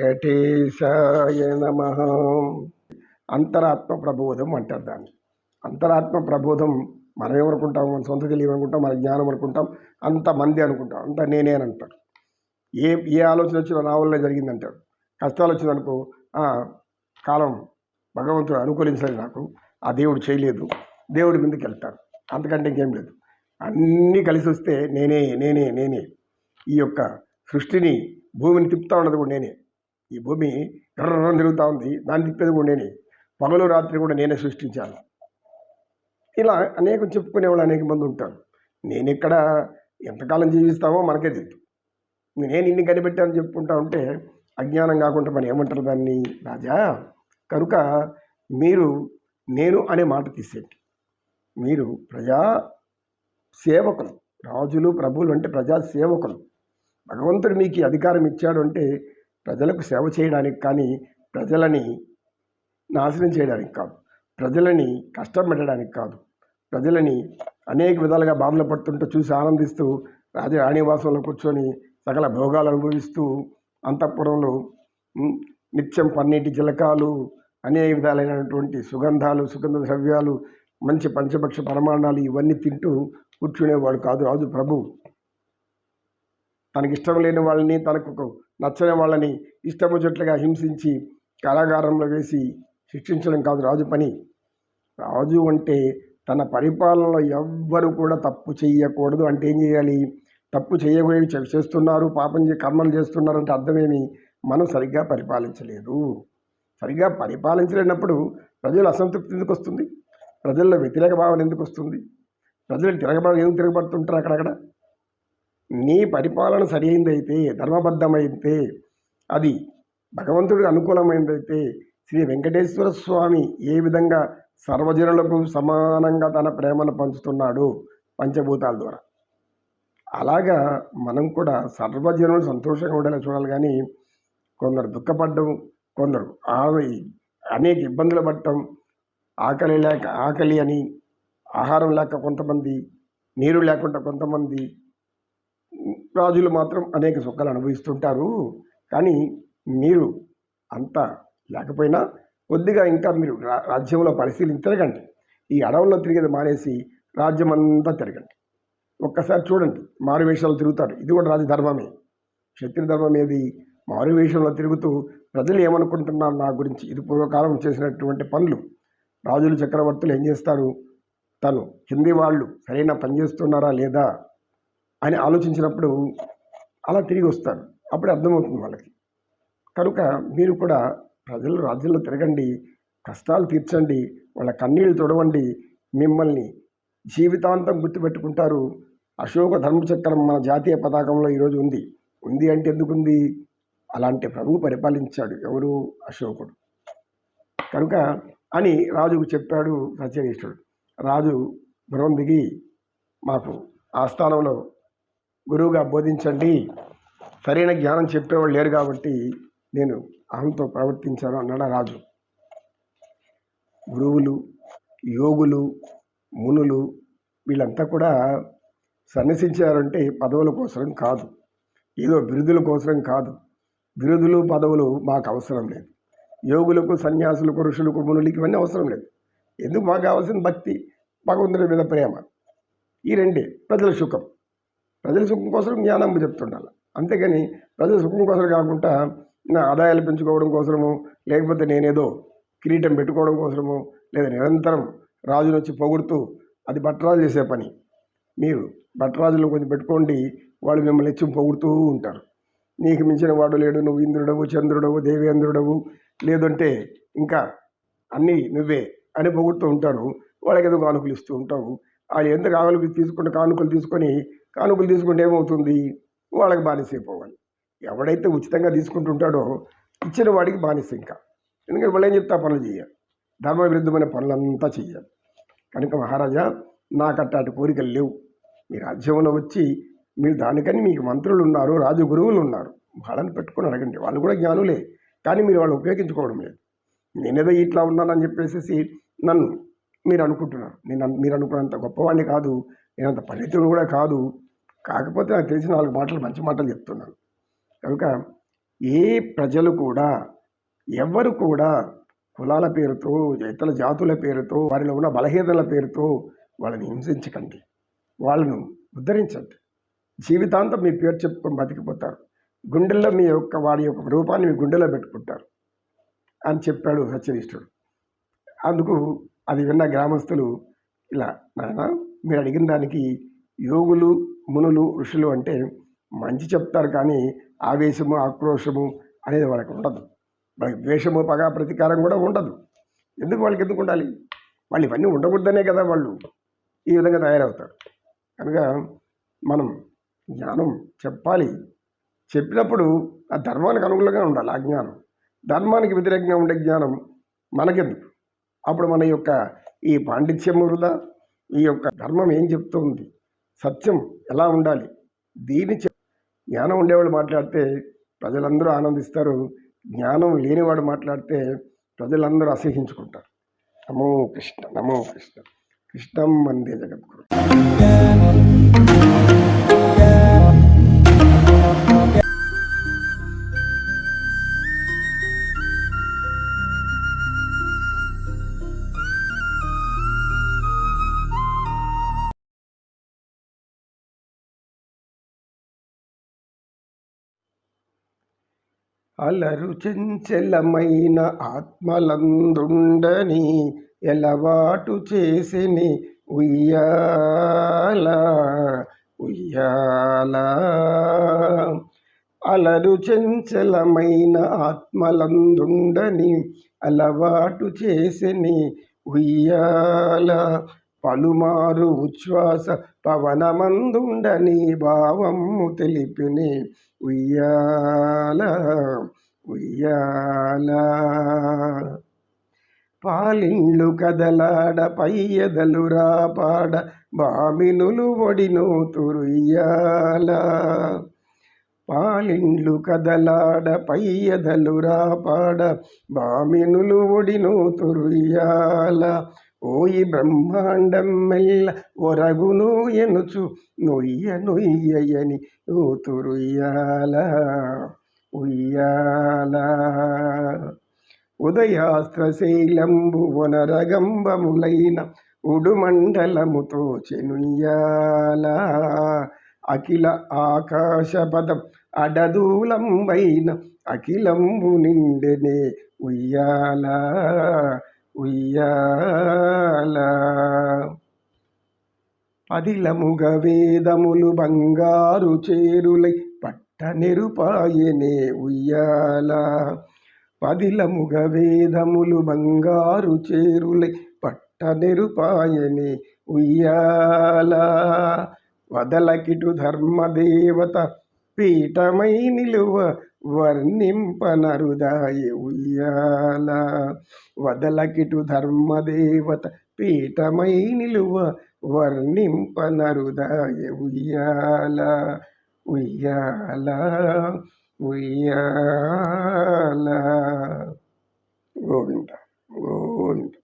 వెంకటేశాయ నమః. అంతరాత్మ ప్రబోధం అంటారు దాన్ని. అంతరాత్మ ప్రబోధం మనం ఏమనుకుంటాం? మన సొంత తెలియమనుకుంటాం, మన జ్ఞానం అనుకుంటాం, అంతమంది అనుకుంటాం, అంత నేనే అని అంటారు. ఏ ఏ ఆలోచన వచ్చినా నా వల్లే జరిగిందంటారు. కష్టాలు వచ్చిందనుకో, కాలం భగవంతుడు అనుకూలించలేదు, నాకు ఆ దేవుడు చేయలేదు, దేవుడి ముందుకు వెళ్తారు. అంతకంటే ఇంకేం లేదు. అన్నీ కలిసి వస్తే నేనే నేనే నేనే. ఈ యొక్క సృష్టిని, భూమిని తిప్పుతూ ఉన్నది కూడా నేనే. ఈ భూమి ఎర్ర తిరుగుతూ ఉంది, దాన్ని తిప్పేది కూడా నేనే. పగలు రాత్రి కూడా నేనే సృష్టించాను. ఇలా అనేకం చెప్పుకునేవాళ్ళు అనేక మంది ఉంటారు. నేను ఇక్కడ ఎంతకాలం జీవిస్తామో మనకే తెలుసు. నేను ఇన్ని కనిపెట్టాను చెప్పుకుంటా ఉంటే అజ్ఞానం కాకుండా మనం ఏమంటారు దాన్ని? రాజా, కనుక మీరు నేను అనే మాట తీసేయండి. మీరు ప్రజా సేవకులు. రాజులు ప్రభువులు అంటే ప్రజా సేవకులు. భగవంతుడు మీకు అధికారం ఇచ్చాడు అంటే ప్రజలకు సేవ చేయడానికి, కానీ ప్రజలని నాశనం చేయడానికి కాదు, ప్రజలని కష్టం పెట్టడానికి కాదు, ప్రజలని అనేక విధాలుగా బాధలు పడుతుంటూ చూసి ఆనందిస్తూ రాణివాసంలో కూర్చొని సకల భోగాలు అనుభవిస్తూ అంతఃపురంలో నిత్యం పన్నీటి చిలకాలు, అనేక విధాలైనటువంటి సుగంధాలు, సుగంధ ద్రవ్యాలు, మంచి పంచభక్ష పరమాణాలు ఇవన్నీ తింటూ కూర్చునేవాడు కాదు రాజు. ప్రభు తనకిష్టం లేని వాళ్ళని, తనకు నచ్చని వాళ్ళని ఇష్టం వచ్చేట్లుగా హింసించి కారాగారంలో వేసి శిక్షించడం కాదు రాజు పని. రాజు అంటే తన పరిపాలనలో ఎవ్వరు కూడా తప్పు చేయకూడదు. అంటే ఏం చేయాలి? తప్పు చేయబోయేవి చేస్తున్నారు, పాపం కర్మలు చేస్తున్నారు అంటే అర్థమేమి? మనం సరిగ్గా పరిపాలించలేదు. సరిగ్గా పరిపాలించలేనప్పుడు ప్రజలు అసంతృప్తి ఎందుకు వస్తుంది? ప్రజల్లో వ్యతిరేక భావన ఎందుకు వస్తుంది? ప్రజలు ఎందుకు తిరగబడుతుంటారు అక్కడక్కడ? నీ పరిపాలన సరైనదైతే, ధర్మబద్ధమైతే, అది భగవంతుడికి అనుకూలమైనదైతే, శ్రీ వెంకటేశ్వర స్వామి ఏ విధంగా సర్వజనులకు సమానంగా తన ప్రేమను పంచుతున్నాడు పంచభూతాల ద్వారా, అలాగా మనం కూడా సర్వజనులు సంతోషంగా ఉండేలా చూడాలి. కానీ కొందరు దుఃఖపడడం, కొందరు అనేక ఇబ్బందులు పడటం, ఆకలి అని ఆహారం లేక కొంతమంది, నీరు లేకుండా కొంతమంది, రాజులు మాత్రం అనేక సుఖాలు అనుభవిస్తుంటారు. కానీ మీరు అంతా లేకపోయినా కొద్దిగా ఇంకా మీరు రాజ్యంలో తిరగండి. ఈ అడవుల్లో తిరిగేది మానేసి రాజ్యం అంతా తిరగండి. ఒక్కసారి చూడండి, మారువేషాలు తిరుగుతారు. ఇది కూడా రాజధర్మమే. క్షత్రియ ధర్మం ఏది? మారువేషంలో తిరుగుతూ ప్రజలు ఏమనుకుంటున్నారు నా గురించి. ఇది పూర్వకాలం చేసినటువంటి పనులు. రాజులు, చక్రవర్తులు ఏం చేస్తారు? తను కింది వాళ్ళు సరైన పని చేస్తున్నారా లేదా అని ఆలోచించినప్పుడు అలా తిరిగి వస్తారు. అప్పుడు అర్థమవుతుంది వాళ్ళకి. కనుక మీరు కూడా ప్రజలు రాజ్యంలో తిరగండి, కష్టాలు తీర్చండి, వాళ్ళ కన్నీళ్లు తొడవండి. మిమ్మల్ని జీవితాంతం గుర్తుపెట్టుకుంటారు. అశోక ధర్మచక్రం మన జాతీయ పతాకంలో ఈరోజు ఉంది. ఉంది అంటే ఎందుకుంది? అలాంటి ప్రభువు పరిపాలించాడు. ఎవరు? అశోకుడు. కనుక అని రాజుకు చెప్పాడు సత్యనిష్ఠుడు. రాజు గుర్రం దిగి, మాకు ఆస్థానంలో గురువుగా బోధించండి, సరైన జ్ఞానం చెప్పేవాళ్ళు లేరు కాబట్టి నేను అహంతో ప్రవర్తించాను అన్నాడు రాజు. గురువులు, యోగులు, మునులు వీళ్ళంతా కూడా సన్యసించారంటే పదవుల కోసం కాదు, ఏదో బిరుదుల కోసం కాదు. బిరుదులు, పదవులు మాకు అవసరం లేదు. యోగులకు, సన్యాసులకు, ఋషులకు, మునులకి ఇవన్నీ అవసరం లేదు. ఎందుకు? మాకు కావాల్సిన భక్తి, భగవంతుడి మీద ప్రేమ. ఈ రెండే. ప్రజల సుఖం. ప్రజల సుఖం కోసం జ్ఞానం చెప్తుండాలి. అంతేగాని ప్రజల సుఖం కోసం కాకుండా నా ఆదాయాలు పెంచుకోవడం కోసము, లేకపోతే నేనేదో కిరీటం పెట్టుకోవడం కోసము, లేదా నిరంతరం రాజును వచ్చి పొగుడుతూ, అది భట్టరాజు చేసే పని. మీరు భట్టరాజులు కొంచెం పెట్టుకోండి, వాళ్ళు మిమ్మల్ని ఇచ్చి పొగుడుతూ ఉంటారు. నీకు మించిన వాడు లేడు, నువ్వు ఇంద్రుడవు, చంద్రుడవు, దేవేంద్రుడవు, లేదంటే ఇంకా అన్నీ నువ్వే అని పొగుడుతూ ఉంటారు. వాళ్ళకి ఏదో కానుకలు ఇస్తూ ఉంటావు. వాళ్ళు ఎంత కానుకలు తీసుకుంటే ఏమవుతుంది? వాళ్ళకి బానిసైపోవాలి. ఎవడైతే ఉచితంగా తీసుకుంటుంటాడో ఇచ్చిన వాడికి బానిస. ఇంకా ఎందుకంటే వాళ్ళు ఏం చెప్తా పనులు చేయాలి, ధర్మ విరుద్ధమైన పనులంతా చేయాలి. కనుక మహారాజా, నాకట్టాటి కోరికలు లేవు. మీ రాజ్యంలో వచ్చి మీరు దానికని మీకు మంత్రులు ఉన్నారు, రాజు గురువులు ఉన్నారు, వాళ్ళని పెట్టుకొని అడగండి. వాళ్ళు కూడా జ్ఞానులే, కానీ మీరు వాళ్ళు ఉపయోగించుకోవడం లేదు. నేనేదో ఇట్లా ఉన్నానని చెప్పేసి నన్ను మీరు అనుకుంటున్నారు. మీరు అనుకున్నంత గొప్పవాడిని కాదు, నేనంత పండితుడు కూడా కాదు. కాకపోతే నాకు తెలిసిన 4 మాటలు, మంచి మాటలు చెప్తున్నాను. కనుక ఏ ప్రజలు కూడా ఎవ్వరు కూడా కులాల పేరుతో, ఇతర జాతుల పేరుతో, వారిలో ఉన్న బలహీనతల పేరుతో వాళ్ళని హింసించకండి. వాళ్ళను ఉద్ధరించండి. జీవితాంతం మీ పేరు చెప్పుకొని బతికిపోతారు. గుండెల్లో వాడి యొక్క రూపాన్ని మీ గుండెలో పెట్టుకుంటారు అని చెప్పాడు సత్యనిష్ఠుడు. అందుకు అది విన్న గ్రామస్తులు ఇలా, నాయన మీరు అడిగిన దానికి యోగులు, మునులు, ఋషులు అంటే మంచి చెప్తారు, కానీ ఆవేశము, ఆక్రోశము అనేది వాళ్ళకి ఉండదు. వాళ్ళకి ద్వేషము, పగ, ప్రతీకారం కూడా ఉండదు. వాళ్ళకి ఎందుకు ఉండాలి? వాళ్ళు ఇవన్నీ ఉండకూడదనే కదా వాళ్ళు ఈ విధంగా తయారవుతారు. కనుక మనం జ్ఞానం చెప్పాలి. చెప్పినప్పుడు ఆ ధర్మానికి అనుగుణంగా ఉండాలి. ఆ జ్ఞానం ధర్మానికి వ్యతిరేకంగా ఉండే జ్ఞానం మనకెందుకు? అప్పుడు మన యొక్క ఈ పాండిత్యము వృధా. ఈ యొక్క ధర్మం ఏం చెప్తుంది, సత్యం ఎలా ఉండాలి, దీని జ్ఞానం ఉండేవాళ్ళు మాట్లాడితే ప్రజలందరూ ఆనందిస్తారు. జ్ఞానం లేనివాడు మాట్లాడితే ప్రజలందరూ అసహించుకుంటారు. నమో కృష్ణ, నమో కృష్ణ. కృష్ణం వందే జగద్గురు. అలరు చెంచలమైన ఆత్మలందుండని ఎలవాటు చేసిని ఉయ్యాల ఉయ్యాల. అలరు చెంచలమైన ఆత్మలందుండని అలవాటు చేసిని ఉయ్యాల. పలుమారు ఉచ్ఛ్వాస పవనమందుండని భావము తెలిపిని ఉయ్యాల ఉయ్యాల. పాలిండ్లు కదలాడ పయ్యదలు రాపాడ బామినులు ఒడినోతురుయ్యాల. పాలిండ్లు కదలాడ పయ్యదలు రాపాడ బామినులు ఒడినోతురుయ్యాల. ఓయి బ్రహ్మాండం మెల్ల ఒరగును ఎనుచు నొయ్య నొయ్యని ఊతురుయ్యాల ఉయ్యాల. ఉదయాస్త్రశైలంబు వనరగంబములైన ఉడుమండలముతో చెనుయ్యాల. అఖిల ఆకాశపదం అడదూలంబైన అఖిలంబు నిండెనే ఉయ్యాల ఉయ్యాల. పదిలముగ వేదములు బంగారు చేరులై పట్టనెరుపాయనే ఉయ్యాల. పదిలముగ వేదములు బంగారు చేరులై పట్టనెరుపాయనే ఉయ్యాల. వదలకిటు ధర్మదేవత పీఠమై నిలువ వర్ణింపనరుదాయ ఉయ్యాల. వదలకిటు ధర్మదేవత పీఠమై నిలువ వర్ణింపనరుదాయ ఉయ్యాల ఉయ్యాల ఉయ్యాల. గోవింద గోవింద.